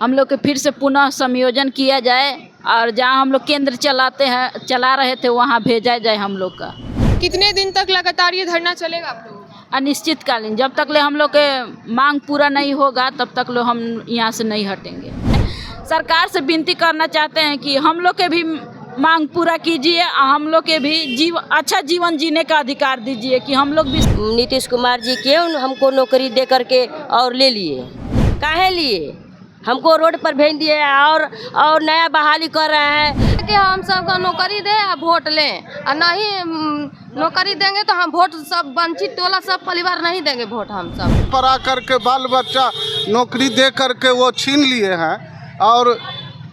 हम लोग के फिर से पुनः समायोजन किया जाए और जहाँ हम लोग केंद्र चला रहे थे वहाँ भेजा जाए हम लोग का। कितने दिन तक लगातार ये धरना चलेगा आप लोगों का? अनिश्चितकालीन, जब तक ले हम लोग के मांग पूरा नहीं होगा तब तक लो हम यहाँ से नहीं हटेंगे। सरकार से विनती करना चाहते हैं कि हम लोग के भी मांग पूरा कीजिए, हम लोग के भी अच्छा जीवन जीने का अधिकार दीजिए कि हम लोग भी। नीतीश कुमार जी क्यों हमको नौकरी दे करके और ले लिए, काहे लिए? हमको रोड पर भेज दिए और नया बहाली कर रहे हैं कि हम सबका नौकरी दे या वोट लें, और नहीं नौकरी देंगे तो हम वोट सब वंचित टोला सब परिवार नहीं देंगे वोट। हम सब पर आकर के बाल बच्चा नौकरी दे करके वो छीन लिए हैं और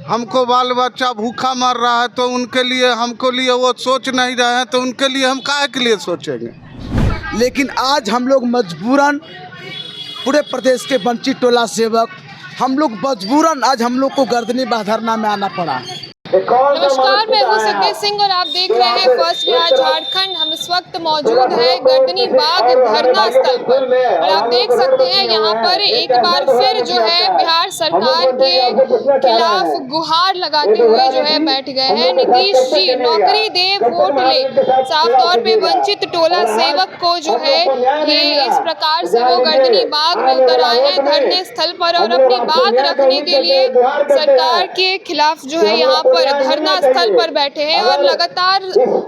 हमको बाल बच्चा भूखा मर रहा है, तो उनके लिए हमको लिए वो सोच नहीं रहे हैं, तो उनके लिए हम काहे के लिए सोचेंगे। लेकिन आज हम लोग मजबूरन पूरे प्रदेश के वंचित टोला सेवक हम लोग मजबूरन आज हम लोग को गर्दनी धरना में आना पड़ा। नमस्कार, मैं हूँ सत्य सिंह और आप देख रहे हैं फर्स्ट बिहार झारखंड। हम इस वक्त मौजूद है गर्दनी बाग धरना स्थल पर और आप देख सकते हैं यहाँ पर एक बार फिर जो है बिहार सरकार के खिलाफ गुहार लगाते हुए जो है बैठ गए हैं। नीतीश जी नौकरी दे वोट ले, साफ तौर पे वंचित टोला सेवक को जो है ये इस प्रकार से वो गर्दनी बाग में उतर आए हैं धरने स्थल पर और अपनी बात रखने के लिए सरकार के खिलाफ जो है यहाँ धरना स्थल पर बैठे हैं और लगातार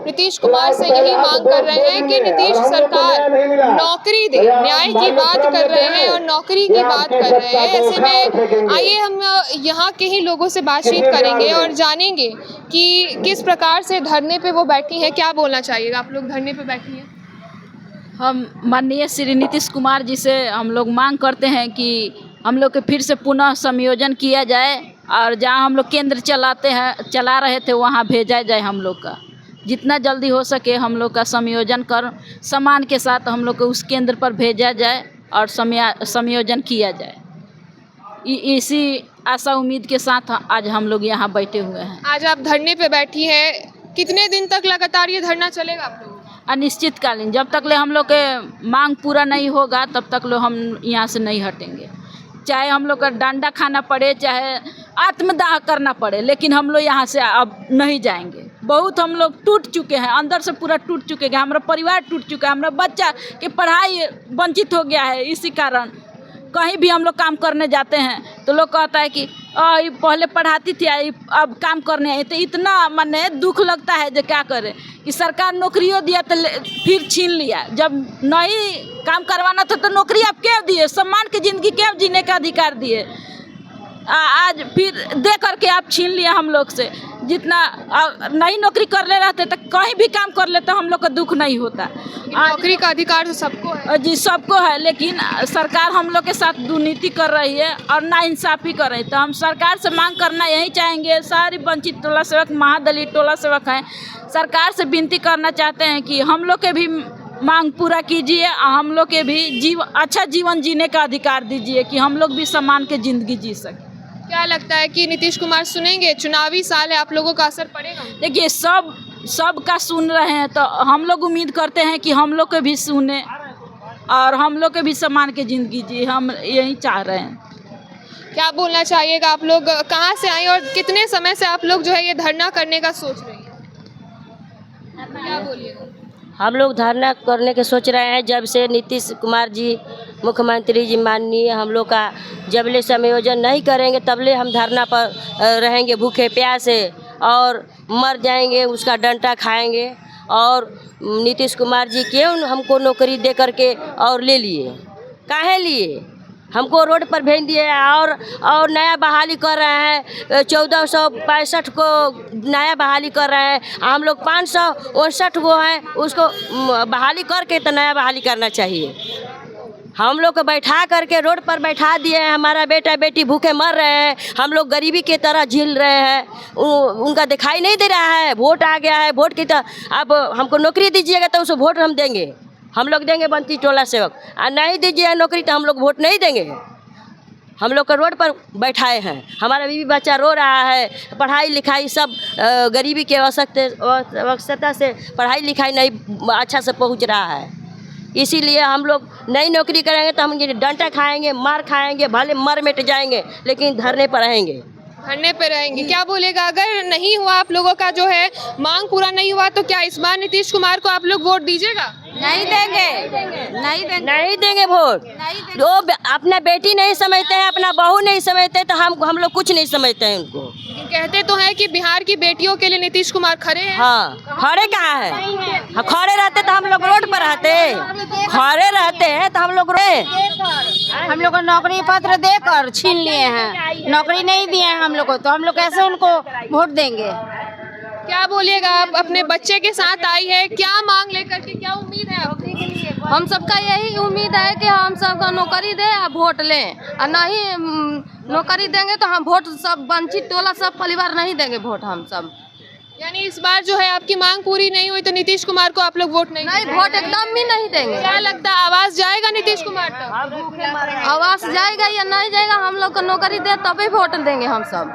नीतीश कुमार से यही मांग कर रहे हैं कि नीतीश सरकार नौकरी दे, न्याय की बात कर रहे हैं और नौकरी की बात कर रहे हैं। ऐसे में आइए हम यहाँ के ही लोगों से बातचीत करेंगे और जानेंगे कि किस प्रकार से धरने पे वो बैठी हैं। क्या बोलना चाहिएगा? आप लोग धरने पे बैठी हैं। हम माननीय श्री नीतीश कुमार जी से हम लोग मांग करते हैं कि हम लोग के फिर से पुनः समायोजन किया जाए और जहाँ हम लोग केंद्र चला रहे थे वहाँ भेजा जाए हम लोग का। जितना जल्दी हो सके हम लोग का समायोजन कर सम्मान के साथ हम लोग को उस केंद्र पर भेजा जाए और समायोजन किया जाए। इसी आशा उम्मीद के साथ आज हम लोग यहाँ बैठे हुए हैं। आज आप धरने पे बैठी हैं, कितने दिन तक लगातार ये धरना चलेगा आप लोगों का? अनिश्चितकालीन, जब तक ले हम लोग के मांग पूरा नहीं होगा तब तक लो हम यहाँ से नहीं हटेंगे। चाहे हम लोग का डंडा खाना पड़े, चाहे आत्मदाह करना पड़े, लेकिन हम लोग यहाँ से अब नहीं जाएंगे। बहुत हम लोग टूट चुके हैं, अंदर से पूरा टूट चुके हैं। हमारा परिवार टूट चुका है, हमारा बच्चा की पढ़ाई वंचित हो गया है। इसी कारण कहीं भी हम लोग काम करने जाते हैं तो लोग कहता है कि पहले पढ़ाती थी अब काम करने आई, तो इतना माने दुख लगता है जो क्या करें कि सरकार नौकरियों दिया तो फिर छीन लिया। जब नहीं काम करवाना था तो नौकरी आप क्यों दिए? सम्मान की ज़िंदगी क्यों जीने का अधिकार दिए? आज फिर दे करके आप छीन लिया हम लोग से। जितना नई नौकरी कर ले रहते तो कहीं भी काम कर लेते हम लोग का दुख नहीं होता। नौकरी का अधिकार तो सबको है जी, सबको है, लेकिन सरकार हम लोग के साथ दुर्नीति कर रही है और नाइंसाफ़ी कर रही है। तो हम सरकार से मांग करना यही चाहेंगे, सारी वंचित टोला सेवक महादलित टोला सेवक हैं, सरकार से विनती करना चाहते हैं कि हम लोग के भी मांग पूरा कीजिए, हम लोग के भी अच्छा जीवन जीने का अधिकार दीजिए कि हम लोग भी सम्मान के ज़िंदगी जी सकें। क्या लगता है कि नीतीश कुमार सुनेंगे? चुनावी साल है, आप लोगों का असर पड़ेगा? देखिए, सब का सुन रहे हैं तो हम लोग उम्मीद करते हैं कि हम लोग के भी सुने और हम लोग के भी सम्मान की ज़िंदगी जी, हम यही चाह रहे हैं। क्या बोलना चाहिएगा? आप लोग कहाँ से आए और कितने समय से आप लोग जो है ये धरना करने का सोच रहे हैं? क्या बोलिएगा? हम लोग धरना करने के सोच रहे हैं जब से नीतीश कुमार जी मुख्यमंत्री जी माननीय हम लोग का जबले समायोजन नहीं करेंगे तबले हम धरना पर रहेंगे भूखे प्यासे और मर जाएंगे, उसका डंडा खाएंगे। और नीतीश कुमार जी क्यों हमको नौकरी दे करके और ले लिए, काहे लिए? हमको रोड पर भेज दिए और नया बहाली कर रहे हैं। 1465 को नया बहाली कर रहे हैं। हम लोग 559 गो हैं, उसको बहाली करके तो नया बहाली करना चाहिए। हम लोग को बैठा करके रोड पर बैठा दिए हैं। हमारा बेटा बेटी भूखे मर रहे हैं, हम लोग गरीबी की तरह झेल रहे हैं। उनका दिखाई नहीं दे रहा है। वोट आ गया है, वोट की तरह अब हमको नौकरी दीजिएगा तो उसको वोट हम देंगे, हम लोग देंगे वंचित टोला सेवक। और नहीं दीजिए नौकरी तो हम लोग वोट नहीं देंगे। हम लोग को रोड पर बैठाए हैं, हमारा बीवी बच्चा रो रहा है, पढ़ाई लिखाई सब गरीबी के आवश्यकता से पढ़ाई लिखाई नहीं अच्छा से पहुंच रहा है। इसीलिए हम लोग नई नौकरी करेंगे तो हम ये डंडा खाएंगे, मार खाएंगे, भले मर मिट जाएंगे, लेकिन धरने पर रहेंगे। धरने पे रहेंगे। क्या बोलेगा अगर नहीं हुआ आप लोगों का जो है मांग पूरा नहीं हुआ तो क्या इस बार नीतीश कुमार को आप लोग वोट दीजिएगा? नहीं देंगे, नहीं देंगे वोट। वो अपना बेटी नहीं समझते हैं, अपना बहू नहीं समझते, तो हम लोग कुछ नहीं समझते हैं उनको। लेकिन कहते तो हैं कि बिहार की बेटियों के लिए नीतीश कुमार खड़े हैं। हाँ, खड़े कहाँ है? हाँ, खड़े रहते तो हम लोग रोड पर रहते, खड़े रहते हैं तो हम लोग हम लोग को नौकरी पत्र देकर छीन लिए हैं, नौकरी नहीं दिए हैं हम लोग को, तो हम लोग कैसे उनको वोट देंगे? क्या बोलिएगा आप अपने बच्चे के साथ आई है, क्या मांग लेकर के, क्या उम्मीद है आपकी? हम सबका यही उम्मीद है कि हम सबका नौकरी दे और वोट लें, और नहीं नौकरी देंगे तो हम वोट सब वंचित टोला सब परिवार नहीं देंगे वोट हम सब। यानी इस बार जो है आपकी मांग पूरी नहीं हुई तो नीतीश कुमार को आप लोग वोट नहीं वोट एकदम भी नहीं देंगे। क्या लगता है आवाज जाएगा नीतीश कुमार तक? आवास जाएगा या नहीं जाएगा, हम लोग को नौकरी दे तभी वोट देंगे हम सब।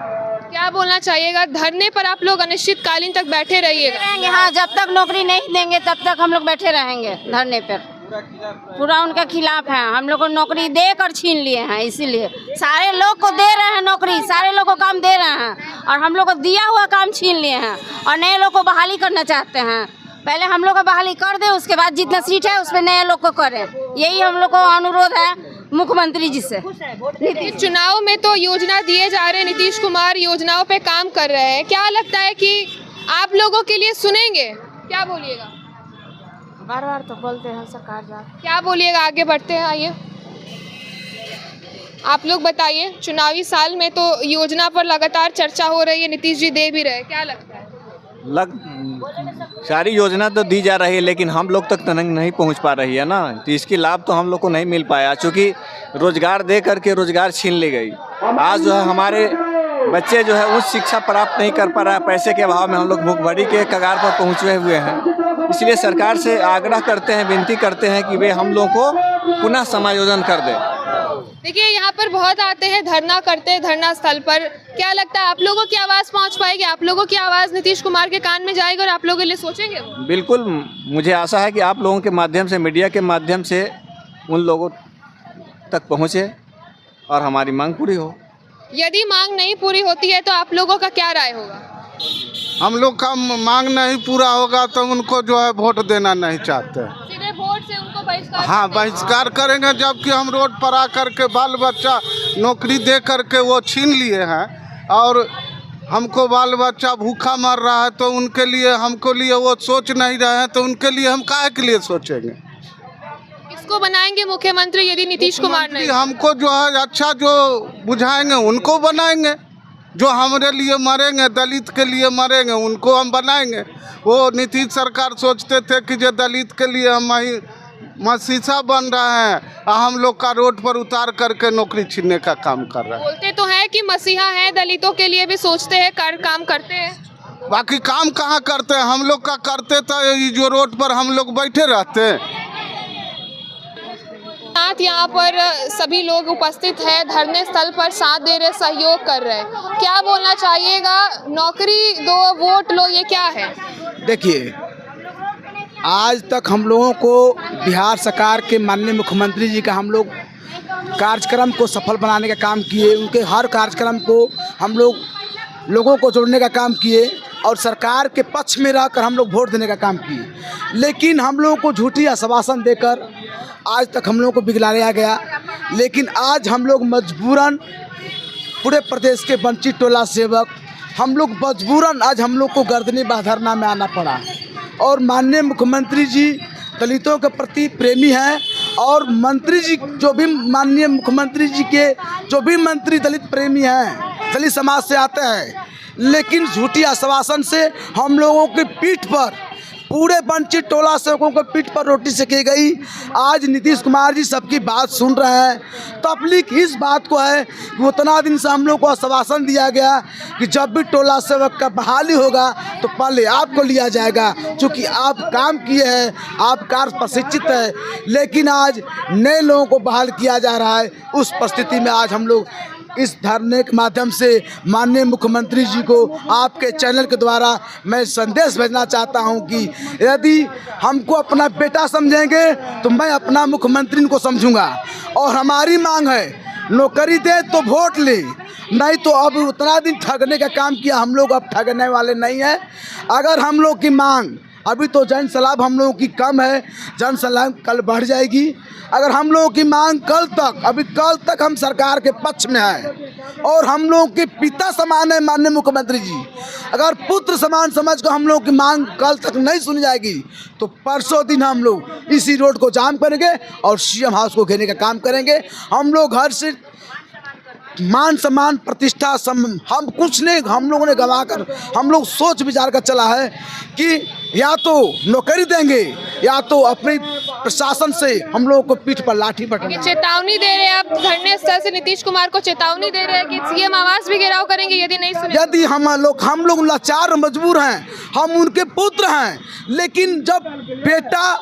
क्या बोलना चाहिएगा? धरने पर आप लोग अनिश्चितकालीन तक बैठे रहिएगा? हाँ, जब तक नौकरी नहीं देंगे तब तक हम लोग बैठे रहेंगे धरने पर। पूरा उनके खिलाफ है, हम लोग को नौकरी देकर छीन लिए हैं, इसीलिए सारे लोग को दे रहे हैं नौकरी, सारे लोग को काम दे रहे हैं और हम लोग को दिया हुआ काम छीन लिए हैं और नए लोग को बहाली करना चाहते हैं। पहले हम लोग को बहाली कर दे, उसके बाद जितना सीट है उसमें नए लोग को करें, यही हम लोग को अनुरोध है मुख्यमंत्री जी से। चुनाव में तो योजना दिए जा रहे हैं, नीतीश कुमार योजनाओं पे काम कर रहे हैं, क्या लगता है कि आप लोगों के लिए सुनेंगे? क्या बोलिएगा? बार बार तो बोलते हैं सरकार जा। क्या बोलिएगा? आगे बढ़ते हैं, आइए आप लोग बताइए। चुनावी साल में तो योजना पर लगातार चर्चा हो रही है, नीतीश जी दे भी रहे, क्या लगता है? सारी योजना तो दी जा रही है लेकिन हम लोग तक तो नहीं पहुंच पा रही है ना, तो इसकी लाभ तो हम लोग को नहीं मिल पाया, क्योंकि रोजगार दे करके रोजगार छीन ली गई। आज जो है हमारे बच्चे जो है उच्च शिक्षा प्राप्त नहीं कर पा रहा है, पैसे के अभाव में हम लोग भूखमरी के कगार पर पहुँचे हुए हैं। इसलिए सरकार से आग्रह करते हैं, विनती करते हैं कि वे हम लोग को पुनः समायोजन कर दे। देखिए यहाँ पर बहुत आते हैं, धरना करते हैं धरना स्थल पर। क्या लगता है आप लोगों की आवाज़ पहुँच पाएगी? आप लोगों की आवाज़ नीतीश कुमार के कान में जाएगी और आप लोगों के लिए सोचेंगे? बिल्कुल, मुझे आशा है कि आप लोगों के माध्यम से, मीडिया के माध्यम से उन लोगों तक पहुँचे और हमारी मांग पूरी हो। यदि मांग नहीं पूरी होती है तो आप लोगों का क्या राय होगा? हम लोग का मांग नहीं पूरा होगा तो उनको जो है वोट देना नहीं चाहते। सीधे वोट से उनको बहिष्कार? हाँ, बहिष्कार करेंगे, जबकि हम रोड पर आ करके बाल बच्चा नौकरी दे करके वो छीन लिए हैं और हमको बाल बच्चा भूखा मर रहा है, तो उनके लिए हमको लिए वो सोच नहीं रहे हैं, तो उनके लिए हम काहे के लिए सोचेंगे? किसको बनाएंगे मुख्यमंत्री यदि नीतीश कुमार नहीं? हमको जो है अच्छा जो बुझाएंगे उनको बनाएंगे, जो हमारे लिए मरेंगे, दलित के लिए मरेंगे, उनको हम बनाएंगे। वो नीतीश सरकार सोचते थे कि जो दलित के लिए हम मसीसा बन रहे हैं और हम लोग का रोड पर उतार करके नौकरी छीनने का काम कर रहे हैं। बोलते तो हैं कि मसीहा हैं, दलितों के लिए भी सोचते हैं, काम करते हैं। बाकी काम कहाँ करते हैं? हम लोग का करते तो ये जो रोड पर हम लोग बैठे रहते हैं। साथ यहाँ पर सभी लोग उपस्थित हैं, धरने स्थल पर साथ दे रहे, सहयोग कर रहे हैं। क्या बोलना चाहिएगा? नौकरी दो वोट लो, ये क्या है? देखिए, आज तक हम लोगों को बिहार सरकार के माननीय मुख्यमंत्री जी का हम लोग कार्यक्रम को सफल बनाने का काम किए, उनके हर कार्यक्रम को हम लोगों को जोड़ने का काम किए और सरकार के पक्ष में रहकर हम लोग वोट देने का काम किए। लेकिन हम लोगों को झूठी आश्वासन देकर आज तक हम लोगों को बिगड़ाया गया। लेकिन आज हम लोग मजबूरन पूरे प्रदेश के वंचित टोला सेवक हम लोग मजबूरन आज हम लोग को गर्दनी धरना में आना पड़ा। और माननीय मुख्यमंत्री जी दलितों के प्रति प्रेमी हैं और मंत्री जी जो भी माननीय मुख्यमंत्री जी के जो भी मंत्री दलित प्रेमी हैं, दलित समाज से आते हैं, लेकिन झूठी आश्वासन से हम लोगों की पीठ पर, पूरे वंचित टोला सेवकों को पीठ पर रोटी सेकी गई। आज नीतीश कुमार जी सबकी बात सुन रहे हैं। तकलीफ इस बात को है कि उतना दिन से हम लोग को आश्वासन दिया गया कि जब भी टोला सेवक का बहाली होगा तो पहले आपको लिया जाएगा, क्योंकि आप काम किए हैं, आप कार्य प्रशिक्षित है। लेकिन आज नए लोगों को बहाल किया जा रहा है। उस परिस्थिति में आज हम लोग इस धरने के माध्यम से माननीय मुख्यमंत्री जी को आपके चैनल के द्वारा मैं संदेश भेजना चाहता हूं कि यदि हमको अपना बेटा समझेंगे तो मैं अपना मुख्यमंत्री को समझूंगा। और हमारी मांग है, नौकरी दे तो वोट ले, नहीं तो अब उतना दिन ठगने का काम किया, हम लोग अब ठगने वाले नहीं हैं। अगर हम लोग की मांग, अभी तो जन सलाह हम लोगों की कम है, जन सलाह कल बढ़ जाएगी। अगर हम लोगों की मांग कल तक हम सरकार के पक्ष में हैं और हम लोगों के पिता समान है माननीय मुख्यमंत्री जी, अगर पुत्र समान समझ कर हम लोगों की मांग कल तक नहीं सुनी जाएगी तो परसों दिन हम लोग इसी रोड को जाम करेंगे और सीएम हाउस को घेरने का काम करेंगे। हम लोग घर से मान सम्मान प्रतिष्ठा हम कुछ नहीं, हम लोगों ने गंवा कर हम लोग सोच विचार कर चला है कि या तो नौकरी देंगे या तो अपने प्रशासन से हम लोगों को पीठ पर लाठी पटना। चेतावनी दे रहे हैं आप धरने स्थल से, नीतीश कुमार को चेतावनी दे रहे हैं कि सीएम आवास भी घेराव करेंगे यदि नहीं सुने। यदि हम लोग लाचार और मजबूर हैं, हम उनके पुत्र हैं, लेकिन जब बेटा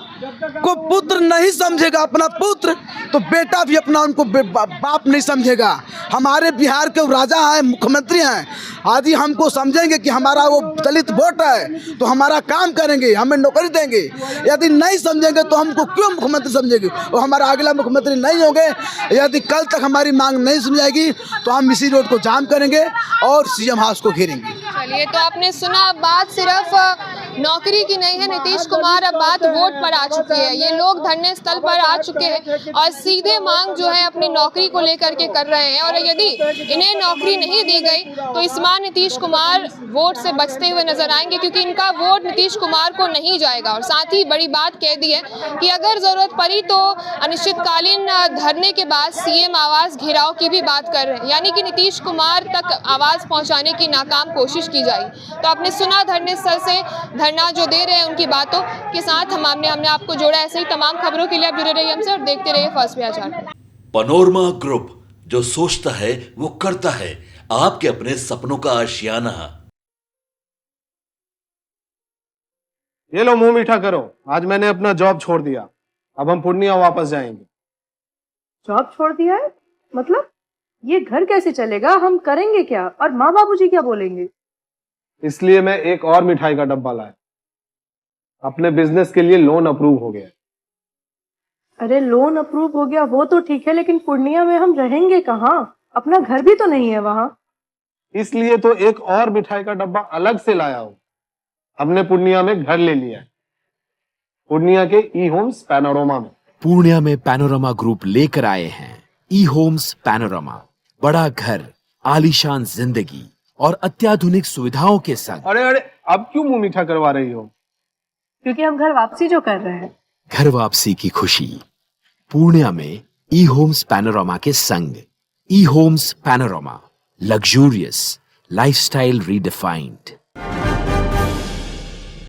को पुत्र नहीं समझेगा अपना पुत्र, तो बेटा भी अपना उनको बाप नहीं समझेगा। हमारे बिहार के राजा हैं, मुख्यमंत्री हैं, यदि हमको समझेंगे कि हमारा वो दलित वोट है तो हमारा काम करेंगे, हमें नौकरी देंगे। यदि नहीं समझेंगे तो हमको क्यों मुख्यमंत्री समझेंगे, वो हमारा अगला मुख्यमंत्री नहीं होंगे। यदि कल तक हमारी मांग नहीं सुनी जाएगी तो हम इसी रोड को जाम करेंगे और सीएम हाउस को घेरेंगे। चलिए, तो आपने सुना, बात सिर्फ नौकरी की नहीं है नीतीश कुमार, अब बात वोट पर आ चुकी है। ये लोग धरने स्थल पर आ चुके हैं और सीधे मांग जो है अपनी नौकरी को लेकर के कर रहे हैं। और यदि इन्हें नौकरी नहीं दी गई तो इस बार नीतीश कुमार वोट से बचते हुए नजर आएंगे, क्योंकि इनका वोट नीतीश कुमार को नहीं जाएगा। और साथ ही बड़ी बात कह दी है कि अगर जरूरत पड़ी तो अनिश्चितकालीन धरने के बाद सीएम आवास घेराव की भी बात कर रहे हैं, यानी कि नीतीश कुमार तक आवाज पहुंचाने की नाकाम कोशिश की जाएगी। तो आपने सुना धरने स्थल से धरना जो दे रहे हैं उनकी बातों के साथ हमने आपको जोड़ा। ऐसे ही तमाम खबरों के लिए आप जुड़े रहिए हमसे और देखते रहिए first Bihar Jharkhand. Panorama group, जो सोचता है वो करता है, आपके अपने सपनों का आशियाना। ये लो, मुंह मीठा करो, आज मैंने अपना जॉब छोड़ दिया, अब हम पूर्णिया वापस जाएंगे। जॉब छोड़ दिया है? मतलब ये घर कैसे चलेगा, हम करेंगे क्या और माँ बाबूजी क्या बोलेंगे? इसलिए मैं एक और मिठाई का डब्बा लाया, अपने बिजनेस के लिए लोन अप्रूव हो गया। अरे लोन अप्रूव हो गया वो तो ठीक है, लेकिन पूर्णिया में हम रहेंगे कहाँ? अपना घर भी तो नहीं है वहाँ। इसलिए तो एक और मिठाई का डब्बा अलग से लाया हूँ। हमने पूर्णिया में घर ले लिया है, पूर्णिया के ई होम्स पैनोरमा में। पूर्णिया में पैनोरमा ग्रुप लेकर आए हैं ई होम्स पैनोरमा, बड़ा घर, आलीशान जिंदगी और अत्याधुनिक सुविधाओं के संग। अरे अब क्यों मुंह मीठा करवा रही हो? क्योंकि हम घर वापसी जो कर रहे हैं। घर वापसी की खुशी पूर्णिया में ई होम्स पैनोरमा के संग। E Homes Panorama, luxurious lifestyle redefined.